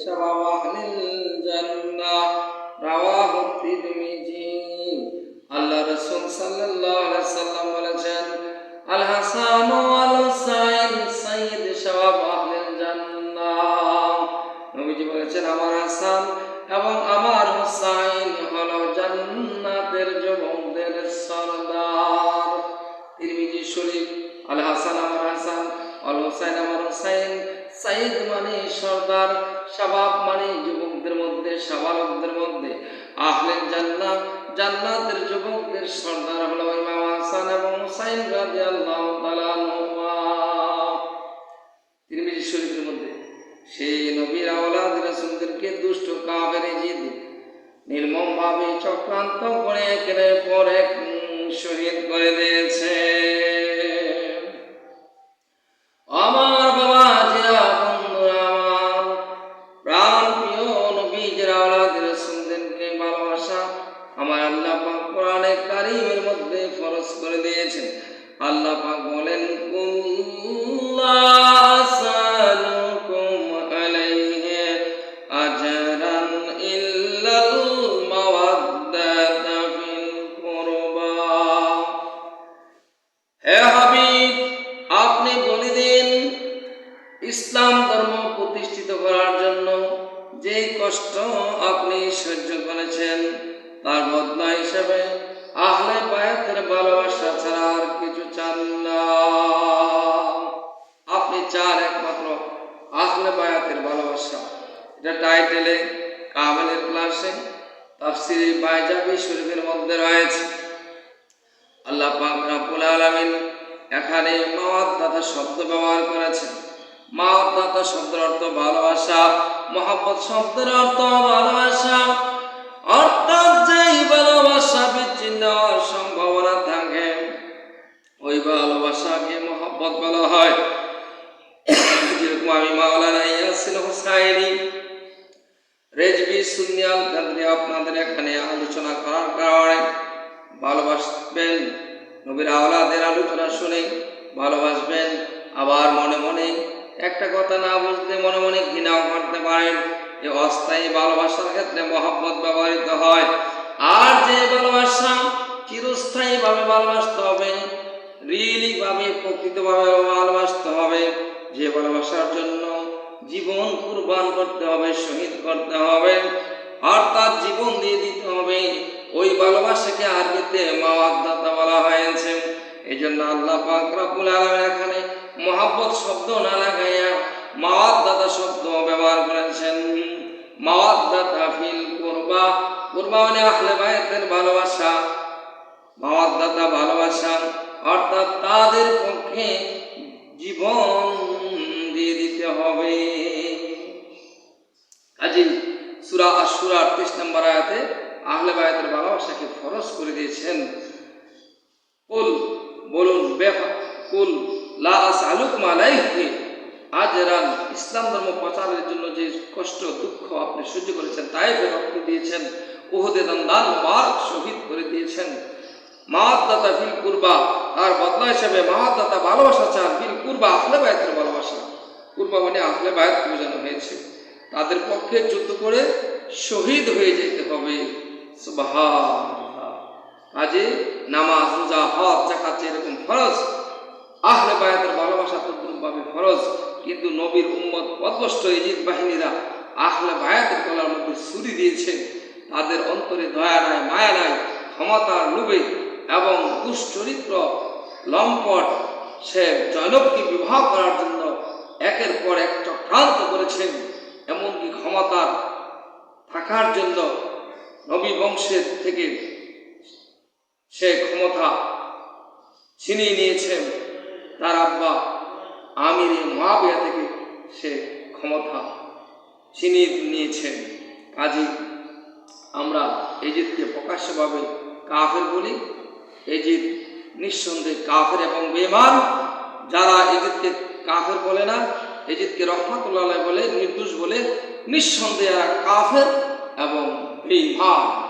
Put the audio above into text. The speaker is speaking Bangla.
শাবাব আহলিল জান্নাহ রাওয়াহু তিরমিজি। আল্লাহ রাসূল সাল্লাল্লাহু আলাইহি ওয়াসাল্লাম বলেছেন, আল হাসান ওয়াল হুসাইন সাইয়্যিদ শাবাব আহলিল জান্নাহ। নবীজি বলেছেন, আমার হাসান এবং আমার হুসাইন হলো জান্নাতের যুবকদের সরদার। তিরমিজি শরীফ। আল হাসান আমার হাসান, আল হুসাইন আমার হুসাইন। সাইয়্যিদ মানে সরদার, শাবাব মানে যুবকদের মধ্যে, শাবালকদের মধ্যে। আহলিল জান্নাহ জান্নাতের যুবকদের সরদার হলো ইমাম হাসান এবং হুসাইন রাদিয়াল্লাহু তাআলা আনহুমা। তিরমিজি শরীফের মধ্যে সেই নবীর আওলাদ রাসূলদেরকে দুষ্ট কাফের জিদ নির্মমভাবে চক্রান্ত করে একের পর এক শহীদ করে দিয়েছে। আমার বাবাজিরা, বন্ধুরা আমার, প্রাণ প্রিয় নবীর আওলাদ রাসূলদেরকে ভালোবাসা আমার আল্লাহ পাক কোরআনে কারীমের মধ্যে ফরজ করে দিয়েছেন। আল্লাহ পাক বলেন, কুল্লা আসালুকুম আলাইহি আজরান ইল্লাল মাওয়াদ্দাতা ফিল কুরবা। হে হাবিব, আপনি বলে দিন, ইসলাম ধর্ম প্রতিষ্ঠিত করার জন্য যে কষ্ট আপনি সহ্য করেছেন তার বদলা হিসেবে আহলে বায়াতের ভালোবাসা ছাড়া আর কিছু চান না। আপনি চান একমাত্র আহলে বায়াতের ভালোবাসা। এটা টাইটেলে কামেলের ক্লাসে তাফসীরে বাইজাবি শরীফের মধ্যে রয়েছে। আল্লাহ পাক রব্বুল আলামিন এখানে মাওয়াদ্দাতা শব্দ ব্যবহার করেছেন। মাওয়াদ্দাতা শব্দের অর্থ ভালোবাসা, মহব্বত শব্দের অর্থ ভালোবাসা। অর্থাৎ যেই ভালোবাসা বিচ্ছিন্ন হওয়ার সম্ভাবনা থাকে ওই ভালোবাসাকে মহব্বত বলা হয়। যেরকম আমি মাওলানা ইয়াসিন হুসাইনি রেজবি সুন্নি আল কাদরি আপনাদের এখানে আলোচনা করার কারণে ভালোবাসবেন, নবীর আওলাদের আলোচনা শুনে ভালোবাসবেন। আবার মনে মনে একটা কথা না বুঝতে মনে মনে ঘৃণাও করতে পারেন। এই অস্থায়ী ভালোবাসার ক্ষেত্রে মহব্বত ব্যবহৃত হয়। আর যে ভালোবাসা চিরস্থায়ী ভাবে ভালোবাসতে হবে, রিয়েলি ভাবে প্রকৃতভাবে ভালোবাসতে হবে, যে ভালোবাসার জন্য জীবন কুরবান করতে হবে, শহীদ করতে হবে, অর্থাৎ জীবন দিয়ে দিতে হবে, ওই ভালোবাসাকে আরবিতে মাওয়াদ্দাতা বলা হয়েছে। এই জন্য আল্লাহ পাক রব্বুল আলামিন এখানে মহব্বত শব্দ না লাগাইয়া মাওয়াদ্দাতা শব্দ ব্যবহার করেছেন। মাওয়াদ্দাতা ফিল কুরবা, কুরবা মানে আহলে বায়াতের ভালোবাসা, মাওয়াদ্দাতা ভালোবাসা, অর্থাৎ তাদের পক্ষে জীবন দিয়ে দিতে হবে। কাজী সূরা আশ-শুরা ৩৮ নম্বর আয়াতে আহলে বায়াতের ভালোবাসাকে ফরজ করে দিয়েছেন। কুল বলুন, কুল লা আসআলুকুম আলাইহি আজরান, ইসলাম ধর্ম প্রচারের জন্য যে কষ্ট দুঃখ আপনি সহ্য করেছেন, তাইফে রক্ত দিয়েছেন, উহুদে দান মুবারক শহীদ করে দিয়েছেন। মাওয়াদ্দাতা ফিল কুরবা, তার বদলা হিসেবে মাওয়াদ্দাতা ভালোবাসা চান ফিল কুরবা, আহলে বায়াতের ভালোবাসা। কুরবা মানে আহলে বায়াত বোঝানো হয়েছে, তাদের পক্ষে যুদ্ধ করে শহীদ হয়ে যেতে হবে। সুবহানাল্লাহ। কাজে নামাজ, রোজা, হজ, যাকাত এরকম ফরজ, আহলে বায়াতের ভালোবাসা তদ্রূপভাবে ফরজ। কিন্তু নবীর উম্মত পথভ্রষ্ট ইজিদ বাহিনীরা আহলে বায়াতের গলার মধ্যে ছুরি দিয়েছে। তাদের অন্তরে দয়া নাই, মায়া নাই, ক্ষমতার লোভে এবং দুশ্চরিত্র লম্পট সে জয়নবকে বিবাহ করার জন্য একের পর এক চক্রান্ত করেছেন। এমনকি ক্ষমতার থাকার জন্য নবী বংশের থেকে সে ক্ষমতা ছিনিয়ে নিয়েছেন। তার আব্বা আমির মুআবিয়া থেকে সে ক্ষমতা ছিনিয়ে নিয়েছেন। কাজী আমরা ইজিদকে প্রকাশ্যভাবে কাফের বলি। ইজিদ নিঃসন্দেহে কাফের এবং বেঈমান। যারা ইজিদকে কাফের বলে না, ইজিদকে রহমাতুল্লাহ আলাইহি বলে, নির্দোষ বলে, নিঃসন্দেহে কাফের এবং বেঈমান।